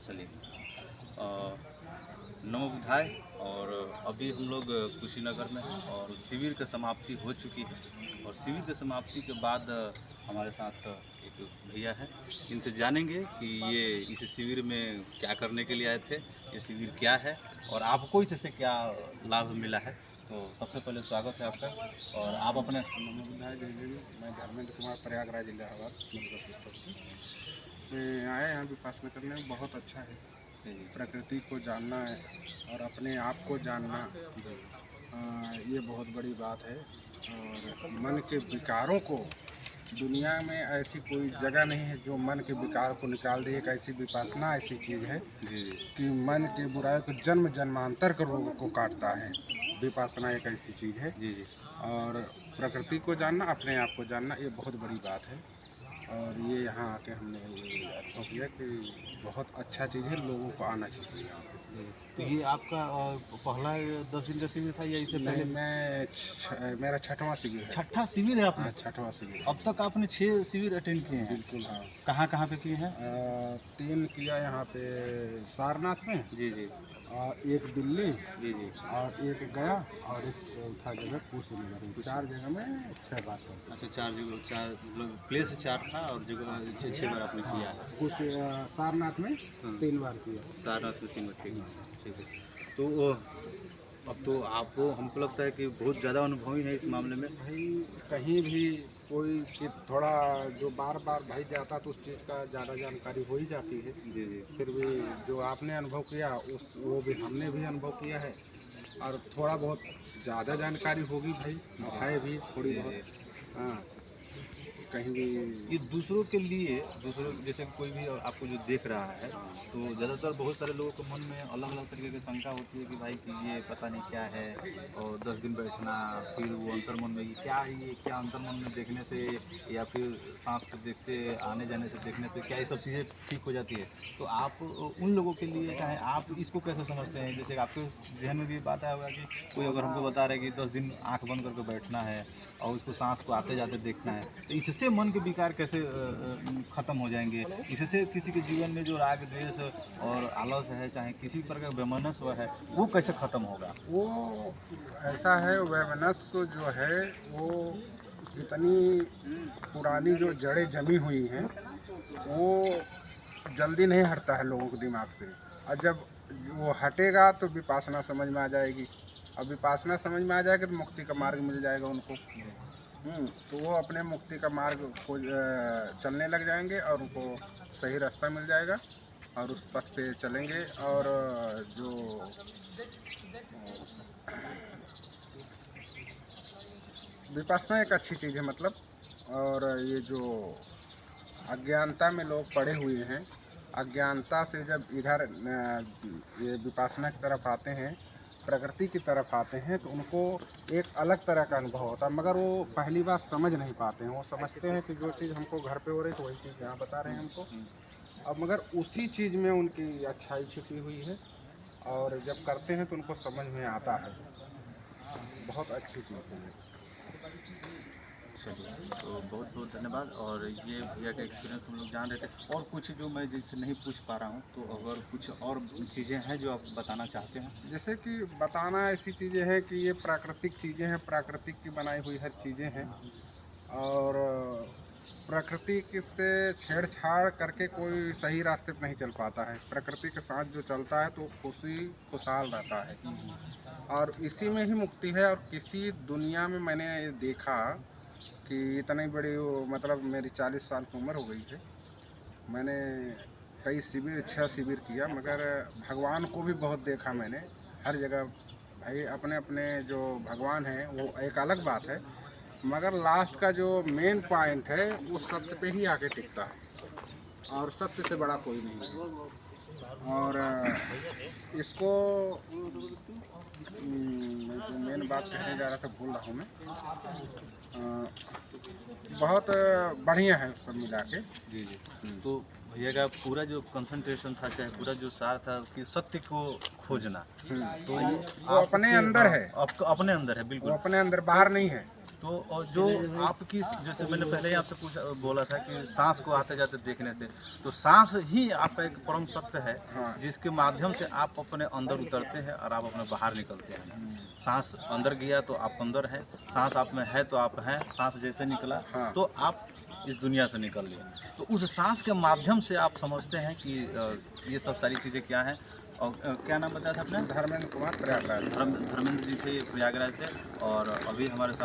चलिए। नमो बुद्धाय। और अभी हम लोग कुशीनगर में हैं और शिविर की समाप्ति हो चुकी है। और शिविर की समाप्ति के बाद हमारे साथ एक भैया हैं, इनसे जानेंगे कि ये इस शिविर में क्या करने के लिए आए थे, ये शिविर क्या है और आपको इससे क्या लाभ मिला है। तो सबसे पहले स्वागत है आपका। और आप अपने नमो बुद्धाय। जय जय। मैं धर्मेंद्र कुमार, प्रयागराज इलाहाबाद मध्य प्रदेश से। मैं आए यहाँ विपासना करने में, बहुत अच्छा है। जी प्रकृति को जानना है और अपने आप को जानना, जी ये बहुत बड़ी बात है। और मन के विकारों को, दुनिया में ऐसी कोई जगह नहीं है जो मन के विकार को निकाल दे। एक ऐसी विपासना ऐसी चीज़ है जी जी कि मन के बुराई को जन्म जन्मांतर के रोगों को काटता है। विपासना एक ऐसी चीज़ है। जी जी और प्रकृति को जानना, अपने आप को जानना, ये बहुत बड़ी बात है। और ये यहाँ आके हमने ये अनुभव किया कि बहुत अच्छा चीज़ है, लोगों को आना चाहिए यहाँ पे। जी। तो ये आपका पहला 10 दिन का शिविर था या इससे नहीं, पहले? मेरा छठवां शिविर है। छठा शिविर है आपने? हाँ, छठवां शिविर अब है। तक आपने 6 शिविर अटेंड किए हैं। बिल्कुल, हाँ। कहाँ कहाँ पे किए हैं? 3 किया यहाँ पे सारनाथ में, जी जी और एक दिल्ली, जी जी। और एक गया, और एक चौथा जगह कुशीनगर में। 4 जगह में 6 बार कर। अच्छा, 4 जगह, 4 मतलब प्लेस 4 था और जगह 6 बार आपने किया है। कुछ सारनाथ में हाँ। 3 बार किया। सारनाथ में 3 बार, ठीक है, ठीक है। तो अब तो आपको, हमको लगता है कि बहुत ज़्यादा अनुभवी है इस मामले में। भाई, कहीं भी कोई कि थोड़ा जो बार बार भाई जाता तो उस चीज़ का ज़्यादा जानकारी हो ही जाती है। जी जी फिर भी जो आपने अनुभव किया, वो भी हमने भी अनुभव किया है। और थोड़ा बहुत ज़्यादा जानकारी होगी भाई, है भी थोड़ी जी जी। बहुत। हाँ, कहीं भी। ये दूसरों के लिए, दूसरों जैसे कोई भी आपको जो देख रहा है, तो ज़्यादातर बहुत सारे लोगों के मन में अलग अलग तरीके की शंका होती है कि भाई कि ये पता नहीं क्या है। और 10 दिन बैठना, फिर वो अंतर्मन में ये क्या है, ये क्या अंतर्मन में देखने से या फिर सांस को देखते आने जाने से देखने से क्या ये सब चीज़ें ठीक हो जाती है। तो आप उन लोगों के लिए चाहे आप इसको कैसे समझते हैं? जैसे आपके जहन में भी बात आया होगा कि कोई अगर हमको बता रहा है कि 10 दिन आँख बंद करके बैठना है और उसको सांस को आते जाते देखना है, तो इससे मन के विकार कैसे ख़त्म हो जाएंगे? इससे किसी के जीवन में जो राग द्वेष और आलस है, चाहे किसी प्रकार का वैमनस्य है, वो कैसे ख़त्म होगा? वो ऐसा है, वैमनस्य जो है वो इतनी पुरानी जो जड़ें जमी हुई हैं, वो जल्दी नहीं हटता है लोगों के दिमाग से। और जब वो हटेगा तो विपासना समझ में आ जाएगी। अब विपासना समझ में आ जाएगी तो मुक्ति का मार्ग मिल जाएगा उनको। तो वो अपने मुक्ति का मार्ग खोज चलने लग जाएंगे और उनको सही रास्ता मिल जाएगा और उस पथ पे चलेंगे। और जो विपश्यना एक अच्छी चीज़ है, मतलब। और ये जो अज्ञानता में लोग पड़े हुए हैं, अज्ञानता से जब इधर ये विपश्यना की तरफ आते हैं, प्रकृति की तरफ आते हैं, तो उनको एक अलग तरह का अनुभव होता है। मगर वो पहली बार समझ नहीं पाते हैं। वो समझते हैं कि जो चीज़ हमको घर पे हो रही है तो वही चीज़ यहाँ बता रहे हैं हमको। अब मगर उसी चीज़ में उनकी अच्छाई छिपी हुई है, और जब करते हैं तो उनको समझ में आता है। बहुत अच्छी चीज़ है ये। चलिए, तो बहुत बहुत धन्यवाद। और ये भैया का एक्सपीरियंस हम लोग जान रहे थे। और कुछ जो मैं जिनसे नहीं पूछ पा रहा हूँ, तो अगर कुछ और चीज़ें हैं जो आप बताना चाहते हैं? जैसे कि बताना ऐसी चीज़ें हैं कि ये प्राकृतिक चीज़ें हैं, प्राकृतिक की बनाई हुई हर चीज़ें हैं। और प्रकृति से छेड़छाड़ करके कोई सही रास्ते पर नहीं चल पाता है। प्रकृति के साथ जो चलता है तो खुशी खुशहाल रहता है, और इसी में ही मुक्ति है। और किसी दुनिया में मैंने देखा कि इतनी बड़ी मतलब मेरी 40 साल की उम्र हो गई है, मैंने कई शिविर 6 शिविर किया, मगर भगवान को भी बहुत देखा मैंने हर जगह। भाई, अपने अपने जो भगवान हैं वो एक अलग बात है, मगर लास्ट का जो मेन पॉइंट है वो सत्य पे ही आके टिकता है, और सत्य से बड़ा कोई नहीं है। और इसको मैं जो मेन बात कहने जा रहा था भूल रहा हूँ मैं। बहुत बढ़िया है सब मिला के। जी जी। तो भैया का पूरा जो कंसंट्रेशन था, चाहे पूरा जो सार था कि सत्य को खोजना, तो वो अपने अंदर है। आपको अपने अंदर है, वो बिल्कुल। अपने अंदर, बाहर नहीं है। तो और जो आपकी, जैसे मैंने पहले ही आपसे बोला था कि सांस को आते जाते देखने से, तो सांस ही आपका एक परम सत्य है हाँ। जिसके माध्यम से आप अपने अंदर उतरते हैं और आप अपने बाहर निकलते हैं। सांस अंदर गया तो आप अंदर हैं, सांस आप में है तो आप हैं, सांस जैसे निकला हाँ। तो आप इस दुनिया से निकल लिए। तो उस सांस के माध्यम से आप समझते हैं कि ये सब सारी चीज़ें क्या हैं। और क्या नाम बताया था आपने? धर्मेंद्र कुमार प्रयागराज। धर्मेंद्र जी थे प्रयागराज से, और अभी हमारे साथ